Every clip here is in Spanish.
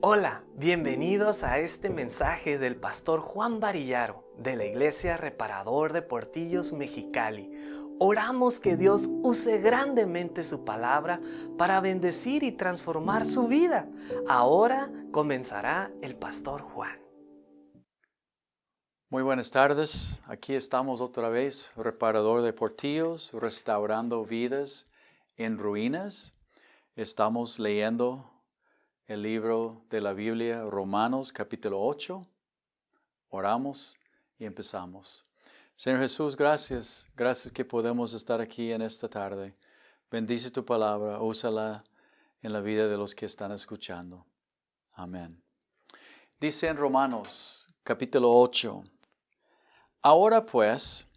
Hola, bienvenidos a este mensaje del pastor Juan Varillaro de la Iglesia Reparador de Portillos Mexicali. Oramos que Dios use grandemente su palabra para bendecir y transformar su vida. Ahora comenzará el pastor Juan. Muy buenas tardes, aquí estamos otra vez, Reparador de Portillos, restaurando vidas en ruinas. Estamos leyendo el libro de la Biblia, Romanos capítulo 8. Oramos y empezamos. Señor Jesús, gracias que podemos estar aquí en esta tarde. Bendice tu palabra, úsala en la vida de los que están escuchando. Amén. Dice en Romanos capítulo 8. Ahora pues,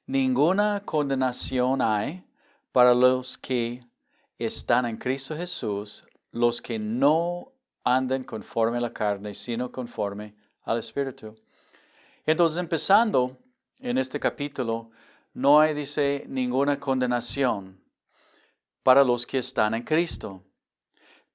ninguna condenación hay para los que están en Cristo Jesús, los que no andan conforme a la carne, sino conforme al Espíritu. Entonces, empezando en este capítulo, no hay, dice, ninguna condenación para los que están en Cristo.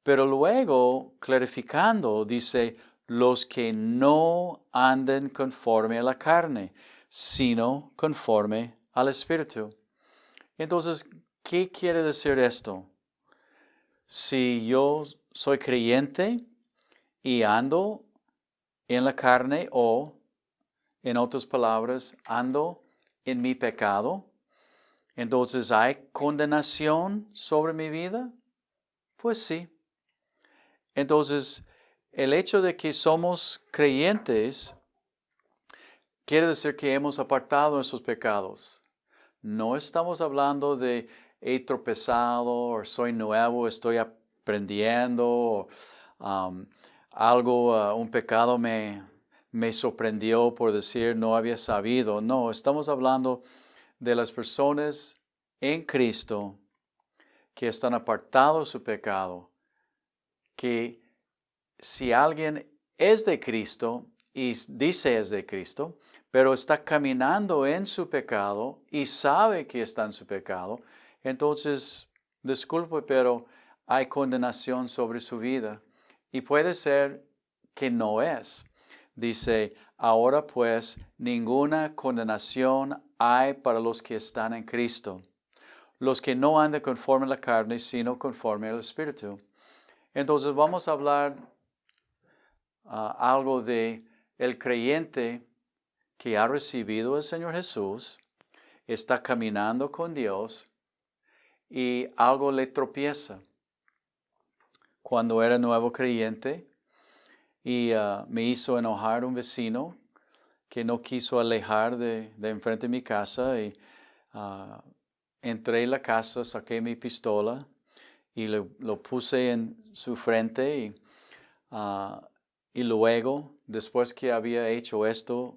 Pero luego, clarificando, dice, los que no anden conforme a la carne, sino conforme al Espíritu. Entonces, ¿qué quiere decir esto? Si yo soy creyente y ando en la carne o, en otras palabras, ando en mi pecado, entonces ¿hay condenación sobre mi vida? Pues sí. Entonces, el hecho de que somos creyentes quiere decir que hemos apartado nuestros pecados. No estamos hablando de he tropezado o soy nuevo, estoy aprendiendo, o, un pecado me sorprendió por decir no había sabido. No, estamos hablando de las personas en Cristo que están apartados de su pecado, que si alguien es de Cristo y dice es de Cristo, pero está caminando en su pecado y sabe que está en su pecado, entonces, disculpe, pero hay condenación sobre su vida. Y puede ser que no es. Dice, ahora pues, ninguna condenación hay para los que están en Cristo, los que no andan conforme a la carne, sino conforme al Espíritu. Entonces, vamos a hablar algo de el creyente que ha recibido al Señor Jesús, está caminando con Dios y algo le tropieza. Cuando era nuevo creyente y me hizo enojar un vecino que no quiso alejar de enfrente de mi casa y entré en la casa, saqué mi pistola y lo puse en su frente y luego, después que había hecho esto,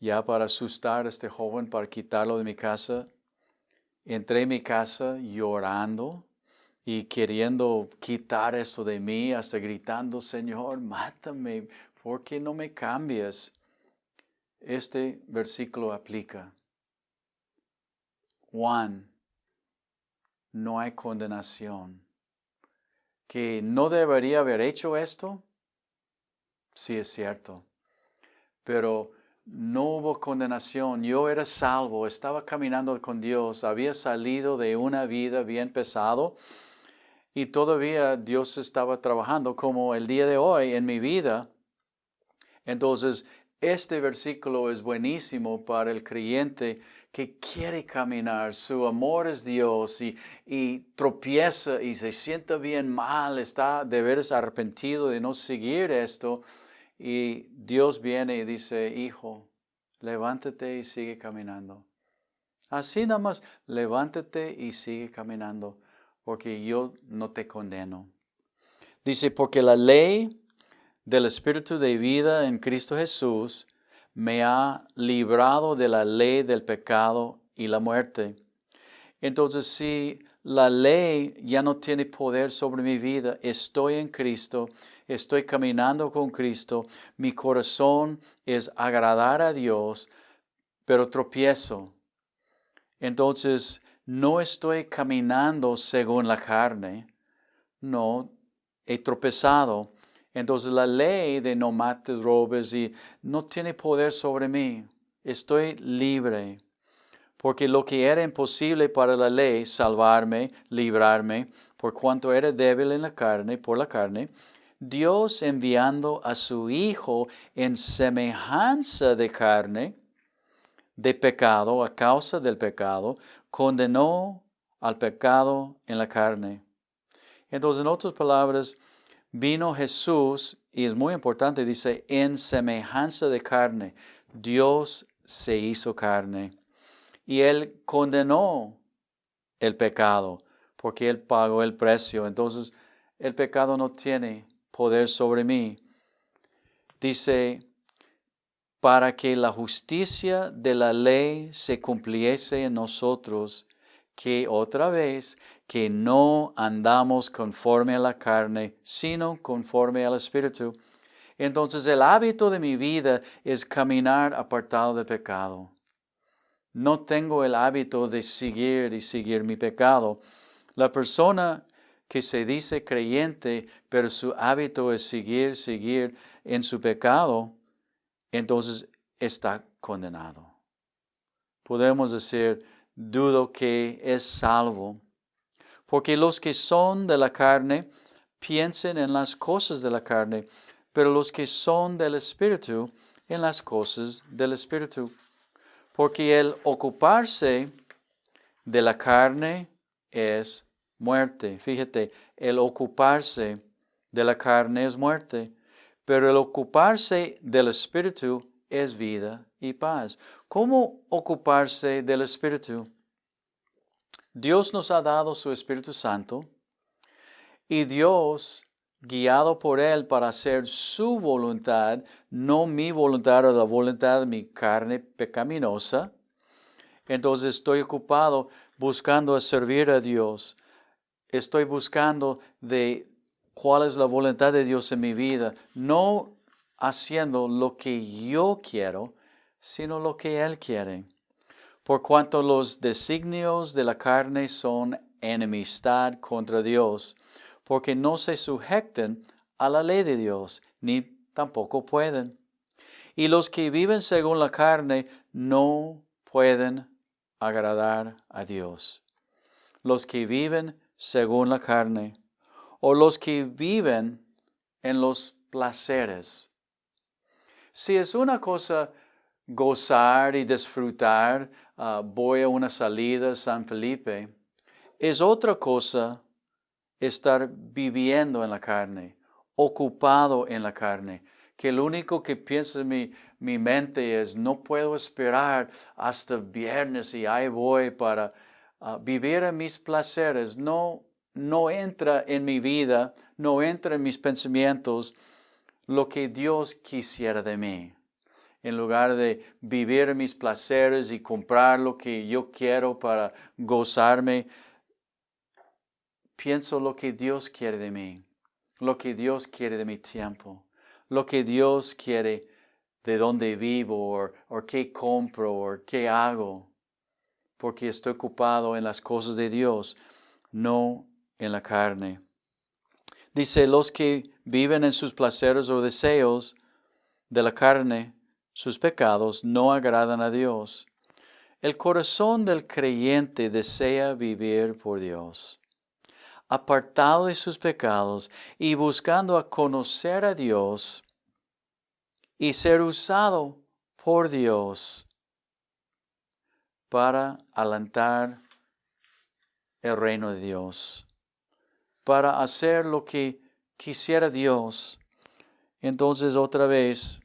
ya para asustar a este joven, para quitarlo de mi casa, entré en mi casa llorando y queriendo quitar esto de mí, hasta gritando, Señor, mátame, ¿por qué no me cambias? Este versículo aplica. Juan, no hay condenación. ¿Que no debería haber hecho esto? Sí, es cierto. Pero no hubo condenación, yo era salvo, estaba caminando con Dios, había salido de una vida bien pesado y todavía Dios estaba trabajando como el día de hoy en mi vida. Entonces, este versículo es buenísimo para el creyente que quiere caminar, su amor es Dios y tropieza y se siente bien mal, está de veras arrepentido de no seguir esto. Y Dios viene y dice, hijo, levántate y sigue caminando. Así nada más, levántate y sigue caminando, porque yo no te condeno. Dice, porque la ley del Espíritu de vida en Cristo Jesús me ha librado de la ley del pecado y la muerte. Entonces, si la ley ya no tiene poder sobre mi vida, estoy en Cristo, estoy caminando con Cristo, mi corazón es agradar a Dios, pero tropiezo. Entonces, no estoy caminando según la carne, no, he tropezado. Entonces la ley de no mates, robes y no tiene poder sobre mí. Estoy libre. Porque lo que era imposible para la ley, salvarme, librarme, por cuanto era débil en la carne, por la carne, Dios enviando a su Hijo en semejanza de carne, de pecado, a causa del pecado, condenó al pecado en la carne. Entonces, en otras palabras, vino Jesús, y es muy importante, dice, en semejanza de carne. Dios se hizo carne. Y Él condenó el pecado, porque Él pagó el precio. Entonces, el pecado no tiene poder sobre mí. Dice, para que la justicia de la ley se cumpliese en nosotros, que otra vez, que no andamos conforme a la carne, sino conforme al Espíritu. Entonces el hábito de mi vida es caminar apartado del pecado. No tengo el hábito de seguir mi pecado. La persona que se dice creyente, pero su hábito es seguir en su pecado, entonces está condenado. Podemos decir, dudo que es salvo, porque los que son de la carne piensen en las cosas de la carne, pero los que son del Espíritu, en las cosas del Espíritu. Porque el ocuparse de la carne es muerte. Fíjate, el ocuparse de la carne es muerte, pero el ocuparse del Espíritu es vida y paz. ¿Cómo ocuparse del Espíritu? Dios nos ha dado su Espíritu Santo y Dios, guiado por Él para hacer su voluntad, no mi voluntad o la voluntad de mi carne pecaminosa. Entonces estoy ocupado buscando servir a Dios. Estoy buscando de cuál es la voluntad de Dios en mi vida, no haciendo lo que yo quiero, sino lo que Él quiere. Por cuanto los designios de la carne son enemistad contra Dios, porque no se sujetan a la ley de Dios, ni tampoco pueden. Y los que viven según la carne no pueden agradar a Dios. Los que viven según la carne, o los que viven en los placeres. Si es una cosa gozar y disfrutar, voy a una salida a San Felipe, es otra cosa estar viviendo en la carne, ocupado en la carne, que lo único que piensa mi mente es, no puedo esperar hasta viernes y ahí voy para vivir en mis placeres. No entra en mi vida, no entra en mis pensamientos lo que Dios quisiera de mí. En lugar de vivir mis placeres y comprar lo que yo quiero para gozarme, pienso lo que Dios quiere de mí, lo que Dios quiere de mi tiempo, lo que Dios quiere de dónde vivo, o qué compro, o qué hago, porque estoy ocupado en las cosas de Dios, no en la carne. Dice, los que viven en sus placeres o deseos de la carne, sus pecados no agradan a Dios. El corazón del creyente desea vivir por Dios, apartado de sus pecados y buscando a conocer a Dios y ser usado por Dios para alentar el reino de Dios, para hacer lo que quisiera Dios. Entonces otra vez,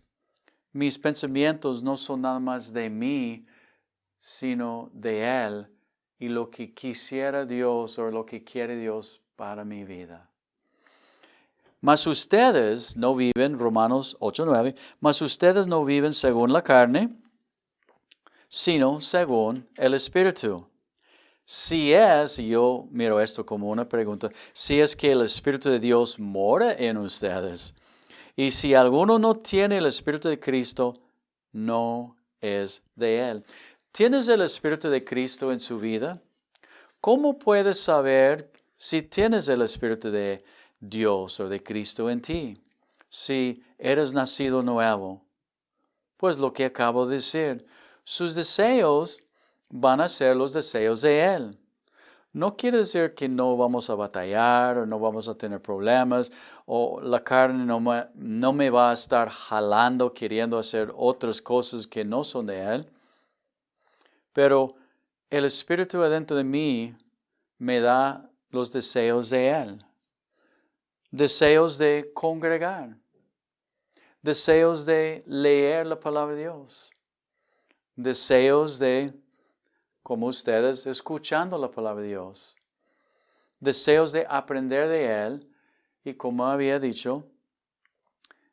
mis pensamientos no son nada más de mí, sino de Él y lo que quisiera Dios o lo que quiere Dios para mi vida. Mas ustedes no viven, Romanos 8:9, mas ustedes no viven según la carne, sino según el Espíritu. Si es, y yo miro esto como una pregunta, si es que el Espíritu de Dios mora en ustedes, y si alguno no tiene el Espíritu de Cristo, no es de Él. ¿Tienes el Espíritu de Cristo en su vida? ¿cómo puedes saber si tienes el Espíritu de Dios o de Cristo en ti? Si eres nacido nuevo. Pues lo que acabo de decir, sus deseos van a ser los deseos de Él. No quiere decir que no vamos a batallar o no vamos a tener problemas o la carne no me va a estar jalando queriendo hacer otras cosas que no son de Él. Pero el Espíritu adentro de mí me da los deseos de Él. Deseos de congregar. Deseos de leer la palabra de Dios. Deseos de, como ustedes, escuchando la palabra de Dios. Deseos de aprender de Él. Y como había dicho,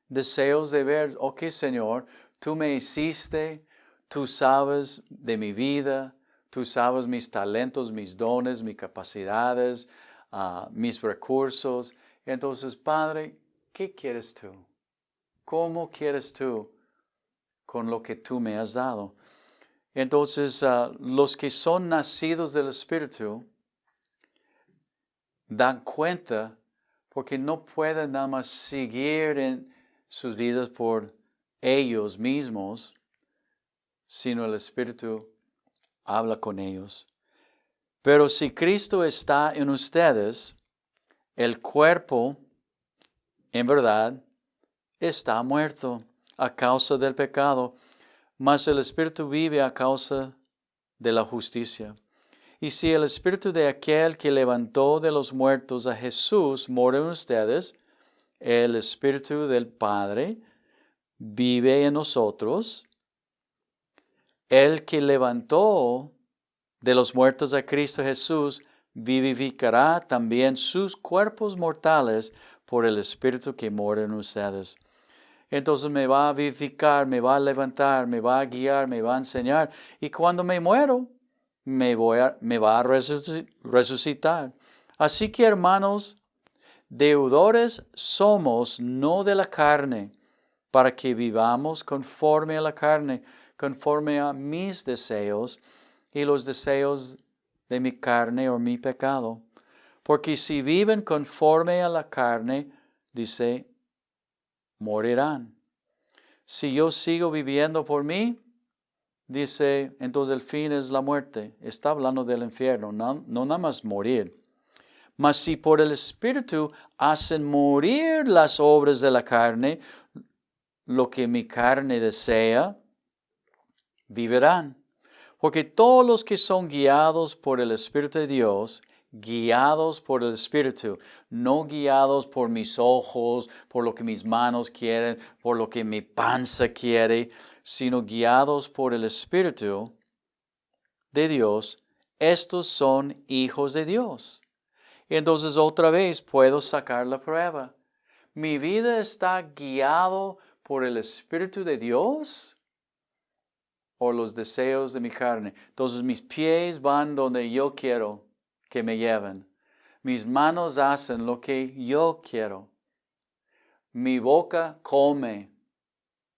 deseos de ver, ok Señor, tú me hiciste, tú sabes de mi vida, tú sabes mis talentos, mis dones, mis capacidades, mis recursos. Entonces, Padre, ¿qué quieres tú? ¿Cómo quieres tú con lo que tú me has dado? Entonces, los que son nacidos del Espíritu dan cuenta porque no pueden nada más seguir en sus vidas por ellos mismos, sino el Espíritu habla con ellos. Pero si Cristo está en ustedes, el cuerpo, en verdad, está muerto a causa del pecado, mas el Espíritu vive a causa de la justicia. Y si el Espíritu de aquel que levantó de los muertos a Jesús mora en ustedes, el Espíritu del Padre vive en nosotros. El que levantó de los muertos a Cristo Jesús vivificará también sus cuerpos mortales por el Espíritu que mora en ustedes. Entonces me va a vivificar, me va a levantar, me va a guiar, me va a enseñar. Y cuando me muero, me va a resucitar. Así que, hermanos, deudores somos, no de la carne, para que vivamos conforme a la carne, conforme a mis deseos y los deseos de mi carne o mi pecado. Porque si viven conforme a la carne, dice, morirán. Si yo sigo viviendo por mí, dice, entonces el fin es la muerte. Está hablando del infierno, no nada más morir. Mas si por el Espíritu hacen morir las obras de la carne, lo que mi carne desea, vivirán. Porque todos los que son guiados por el Espíritu de Dios, guiados por el Espíritu, no guiados por mis ojos, por lo que mis manos quieren, por lo que mi panza quiere, sino guiados por el Espíritu de Dios, estos son hijos de Dios. Entonces otra vez puedo sacar la prueba. ¿Mi vida está guiado por el Espíritu de Dios o los deseos de mi carne? Entonces mis pies van donde yo quiero que me lleven. Mis manos hacen lo que yo quiero. Mi boca come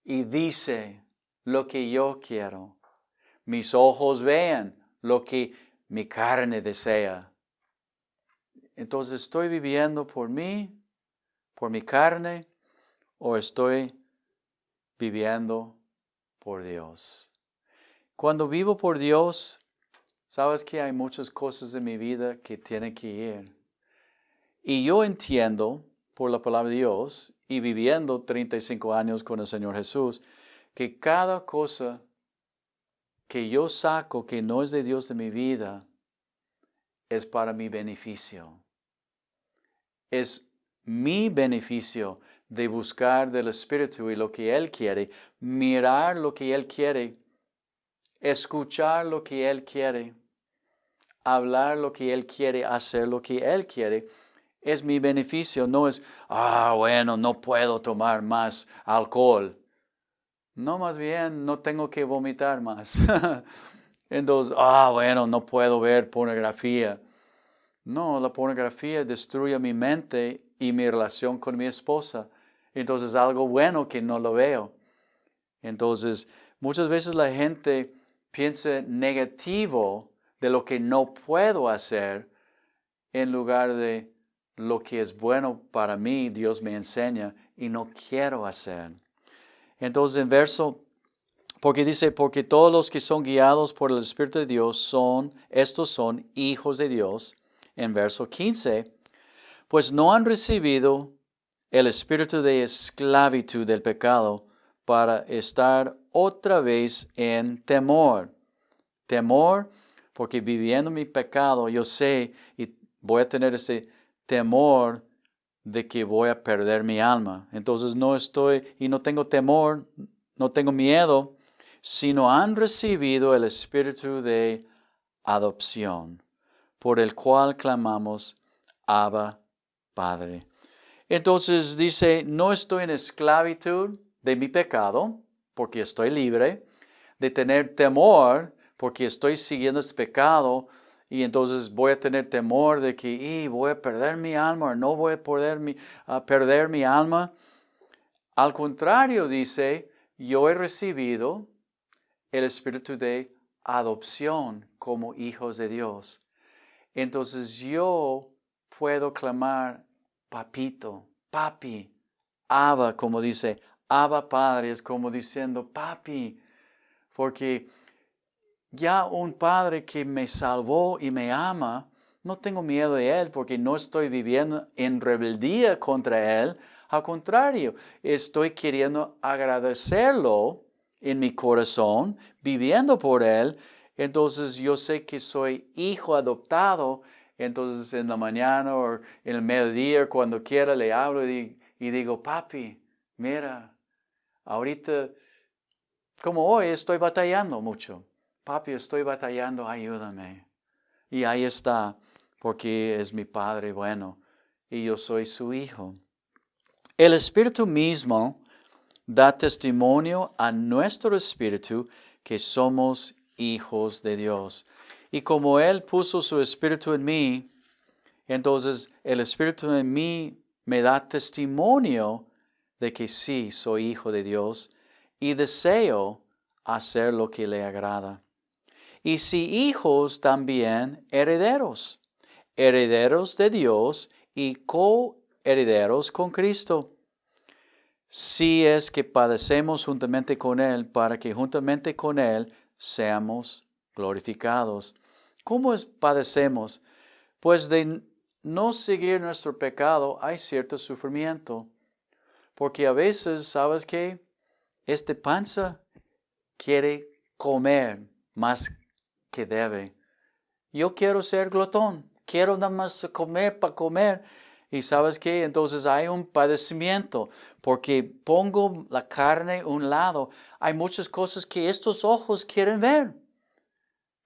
y dice lo que yo quiero. Mis ojos ven lo que mi carne desea. Entonces, ¿estoy viviendo por mí, por mi carne, o estoy viviendo por Dios? Cuando vivo por Dios, sabes que hay muchas cosas en mi vida que tienen que ir. Y yo entiendo, por la palabra de Dios, y viviendo 35 años con el Señor Jesús, que cada cosa que yo saco que no es de Dios de mi vida, es para mi beneficio. Es mi beneficio de buscar del Espíritu y lo que Él quiere, mirar lo que Él quiere, escuchar lo que Él quiere, hablar lo que Él quiere, hacer lo que Él quiere. Es mi beneficio, no es, bueno, no puedo tomar más alcohol. No, más bien, no tengo que vomitar más. Entonces, bueno, no puedo ver pornografía. No, la pornografía destruye mi mente y mi relación con mi esposa. Entonces es algo bueno que no lo veo. Entonces, muchas veces la gente piensa negativo de lo que no puedo hacer, en lugar de lo que es bueno para mí, Dios me enseña y no quiero hacer. Entonces en verso, porque dice, porque todos los que son guiados por el Espíritu de Dios estos son hijos de Dios. En verso 15, pues no han recibido el espíritu de esclavitud del pecado para estar otra vez en temor. Temor, porque viviendo mi pecado, yo sé y voy a tener ese temor de que voy a perder mi alma. Entonces no tengo temor, no tengo miedo, sino han recibido el espíritu de adopción, por el cual clamamos, Abba, Padre. Entonces dice, no estoy en esclavitud de mi pecado, porque estoy libre, de tener temor, porque estoy siguiendo este pecado, y entonces voy a tener temor de que voy a perder mi alma, o no voy a poder perder mi alma. Al contrario, dice, yo he recibido el espíritu de adopción como hijos de Dios. Entonces yo puedo clamar, papito, papi, Abba, como dice, Abba Padre, es como diciendo, papi, porque ya un Padre que me salvó y me ama, no tengo miedo de Él porque no estoy viviendo en rebeldía contra Él. Al contrario, estoy queriendo agradecerlo en mi corazón, viviendo por Él. Entonces yo sé que soy hijo adoptado. Entonces en la mañana o en el mediodía, cuando quiera, le hablo y digo, papi, mira, ahorita, como hoy, estoy batallando mucho. Papi, estoy batallando, ayúdame. Y ahí está, porque es mi Padre bueno y yo soy su hijo. El Espíritu mismo da testimonio a nuestro espíritu que somos hijos de Dios. Y como Él puso su Espíritu en mí, entonces el Espíritu en mí me da testimonio de que sí, soy hijo de Dios y deseo hacer lo que le agrada. Y si hijos, también herederos, herederos de Dios y coherederos con Cristo. Si es que padecemos juntamente con Él, para que juntamente con Él seamos glorificados. ¿Cómo padecemos? Pues de no seguir nuestro pecado hay cierto sufrimiento. Porque a veces, ¿sabes qué? Panza quiere comer más que debe. Yo quiero ser glotón. Quiero nada más comer para comer. Y ¿sabes qué? Entonces hay un padecimiento. Porque pongo la carne a un lado. Hay muchas cosas que estos ojos quieren ver.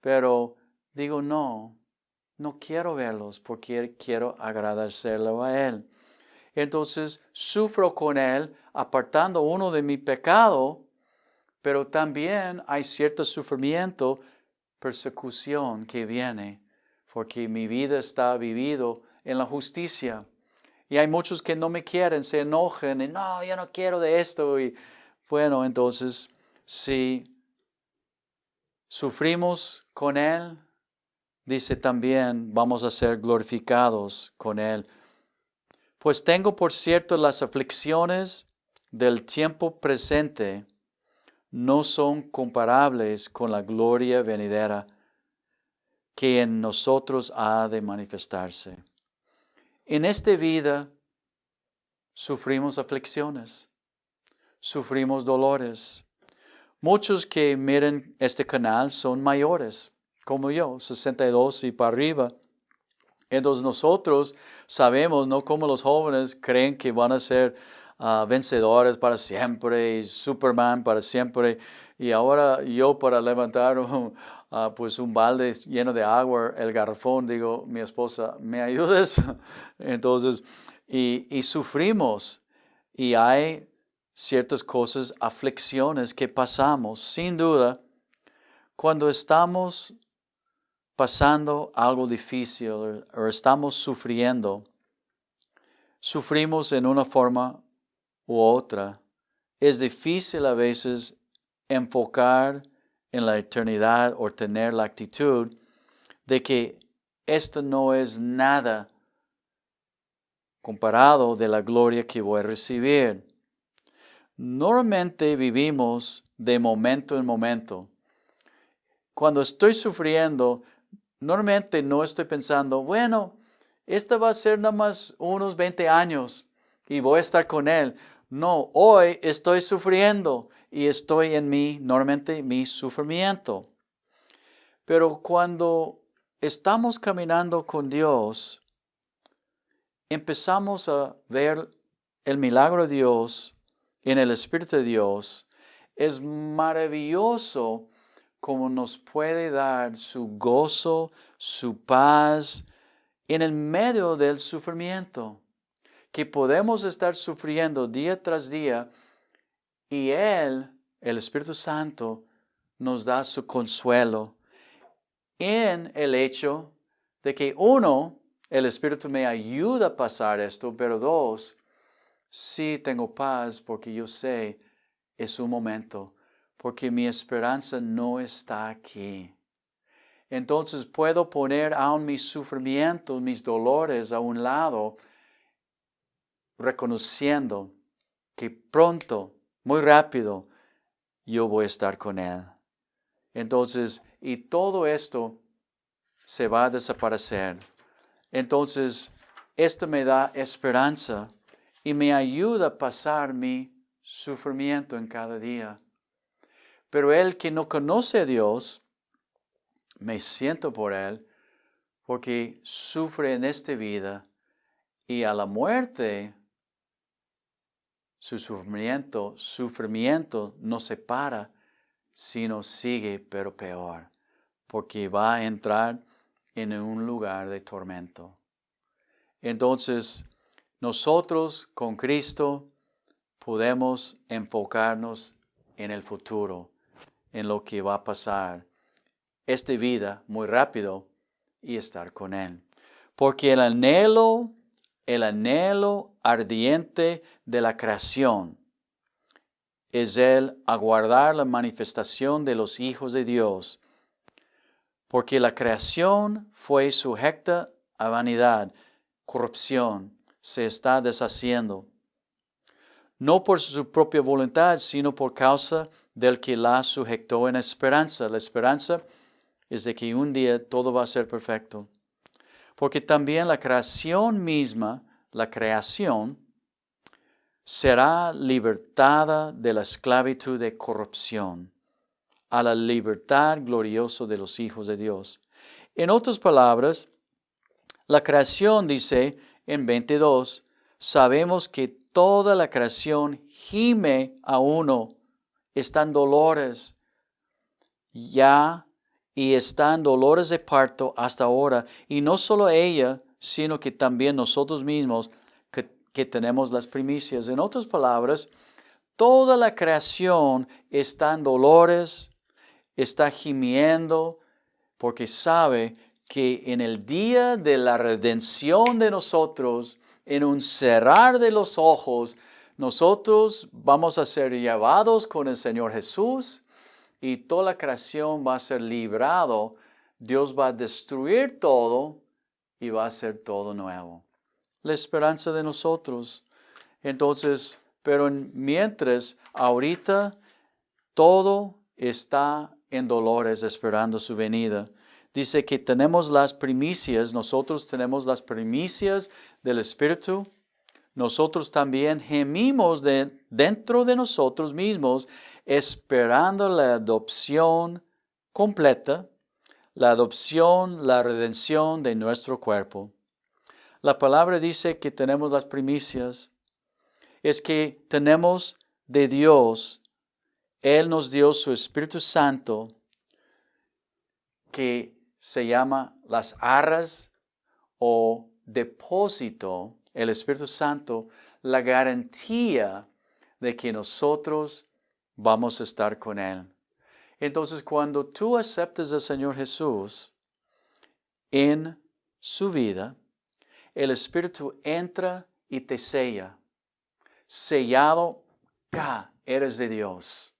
Pero digo, no quiero verlos porque quiero agradecerlo a Él. Entonces sufro con Él, apartando uno de mi pecado, pero también hay cierto sufrimiento, persecución que viene, porque mi vida está vivido en la justicia. Y hay muchos que no me quieren, se enojan, y no, yo no quiero de esto. Y bueno, entonces, si sufrimos con Él, dice también, vamos a ser glorificados con Él. Pues tengo por cierto las aflicciones del tiempo presente no son comparables con la gloria venidera que en nosotros ha de manifestarse. En esta vida sufrimos aflicciones, sufrimos dolores. Muchos que miren este canal son mayores, como yo, 62 y para arriba. Entonces nosotros sabemos, no como los jóvenes creen que van a ser vencedores para siempre, y Superman para siempre. Y ahora yo para levantar pues un balde lleno de agua, el garrafón, digo, mi esposa, ¿me ayudas? Entonces, y sufrimos. Y hay ciertas cosas, aflicciones que pasamos, sin duda, cuando estamos pasando algo difícil o estamos sufriendo, sufrimos en una forma u otra. Es difícil a veces enfocar en la eternidad o tener la actitud de que esto no es nada comparado de la gloria que voy a recibir. Normalmente vivimos de momento en momento. Cuando estoy sufriendo, normalmente no estoy pensando, bueno, esta va a ser nada más unos 20 años y voy a estar con Él. No, hoy estoy sufriendo y estoy en normalmente mi sufrimiento. Pero cuando estamos caminando con Dios, empezamos a ver el milagro de Dios en el Espíritu de Dios. Es maravilloso como nos puede dar su gozo, su paz en el medio del sufrimiento. Que podemos estar sufriendo día tras día y Él, el Espíritu Santo, nos da su consuelo en el hecho de que uno, el Espíritu me ayuda a pasar esto, pero dos, sí tengo paz porque yo sé es un momento, porque mi esperanza no está aquí. Entonces puedo poner aún mis sufrimientos, mis dolores a un lado, reconociendo que pronto, muy rápido, yo voy a estar con Él. Entonces, y todo esto se va a desaparecer. Entonces, esto me da esperanza y me ayuda a pasar mi sufrimiento en cada día. Pero el que no conoce a Dios, me siento por él, porque sufre en esta vida y a la muerte, su sufrimiento no se para, sino sigue, pero peor, porque va a entrar en un lugar de tormento. Entonces, nosotros con Cristo podemos enfocarnos en el futuro, en lo que va a pasar esta vida muy rápido y estar con Él. Porque el anhelo ardiente de la creación es el aguardar la manifestación de los hijos de Dios. Porque la creación fue sujeta a vanidad, corrupción, se está deshaciendo. No por su propia voluntad, sino por causa del que la sujetó en esperanza. La esperanza es de que un día todo va a ser perfecto. Porque también la creación misma, la creación, será libertada de la esclavitud de corrupción a la libertad gloriosa de los hijos de Dios. En otras palabras, la creación dice en 22, sabemos que toda la creación gime a uno, están dolores ya y están dolores de parto hasta ahora. Y no solo ella, sino que también nosotros mismos que tenemos las primicias. En otras palabras, toda la creación está en dolores, está gimiendo, porque sabe que en el día de la redención de nosotros, en un cerrar de los ojos, nosotros vamos a ser llevados con el Señor Jesús y toda la creación va a ser librado. Dios va a destruir todo y va a hacer todo nuevo. La esperanza de nosotros. Entonces, pero mientras, ahorita, todo está en dolores esperando su venida. Dice que tenemos las primicias, nosotros tenemos las primicias del Espíritu. Nosotros también gemimos dentro de nosotros mismos, esperando la adopción completa, la adopción, la redención de nuestro cuerpo. La palabra dice que tenemos las primicias, es que tenemos de Dios. Él nos dio su Espíritu Santo, que se llama las arras o depósito, el Espíritu Santo, la garantía de que nosotros vamos a estar con Él. Entonces, cuando tú aceptas al Señor Jesús en su vida, el Espíritu entra y te sella. Sellado, eres de Dios.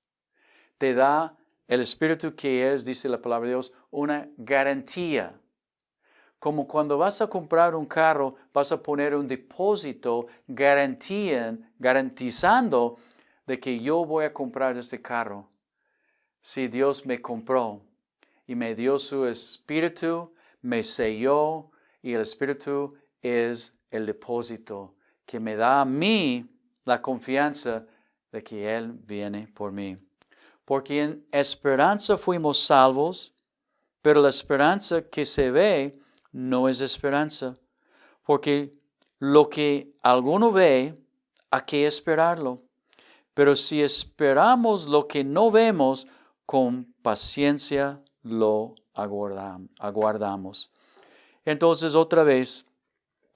Te da el Espíritu que es, dice la palabra de Dios, una garantía. como cuando vas a comprar un carro, vas a poner un depósito garantizando de que yo voy a comprar este carro. Si Dios me compró y me dio su Espíritu, me selló, y el Espíritu es el depósito que me da a mí la confianza de que Él viene por mí. Porque en esperanza fuimos salvos, pero la esperanza que se ve no es esperanza. Porque lo que alguno ve, hay que esperarlo. Pero si esperamos lo que no vemos, con paciencia lo aguardamos. Entonces, otra vez,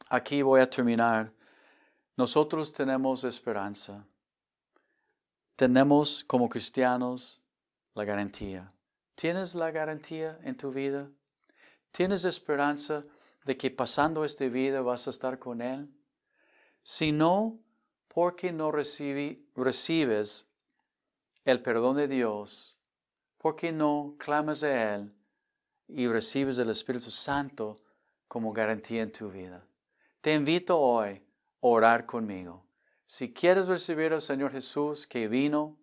aquí voy a terminar. Nosotros tenemos esperanza. Tenemos como cristianos la garantía. ¿Tienes la garantía en tu vida? ¿Tienes esperanza de que pasando esta vida vas a estar con Él? Si no, ¿por qué no recibes el perdón de Dios? ¿Por qué no clamas a Él y recibes el Espíritu Santo como garantía en tu vida? Te invito hoy a orar conmigo. Si quieres recibir al Señor Jesús que vino,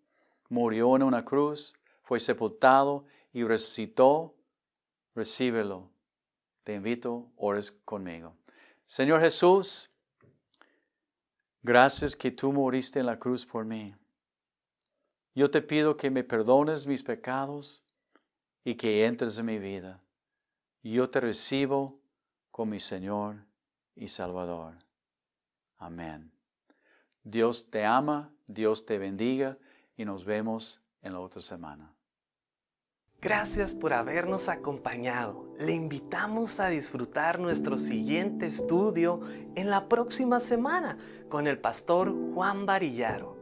murió en una cruz, fue sepultado y resucitó, recíbelo. Te invito, ores conmigo. Señor Jesús, gracias que tú moriste en la cruz por mí. Yo te pido que me perdones mis pecados y que entres en mi vida. Yo te recibo como mi Señor y Salvador. Amén. Dios te ama, Dios te bendiga y nos vemos en la otra semana. Gracias por habernos acompañado. Le invitamos a disfrutar nuestro siguiente estudio en la próxima semana con el pastor Juan Varillaro.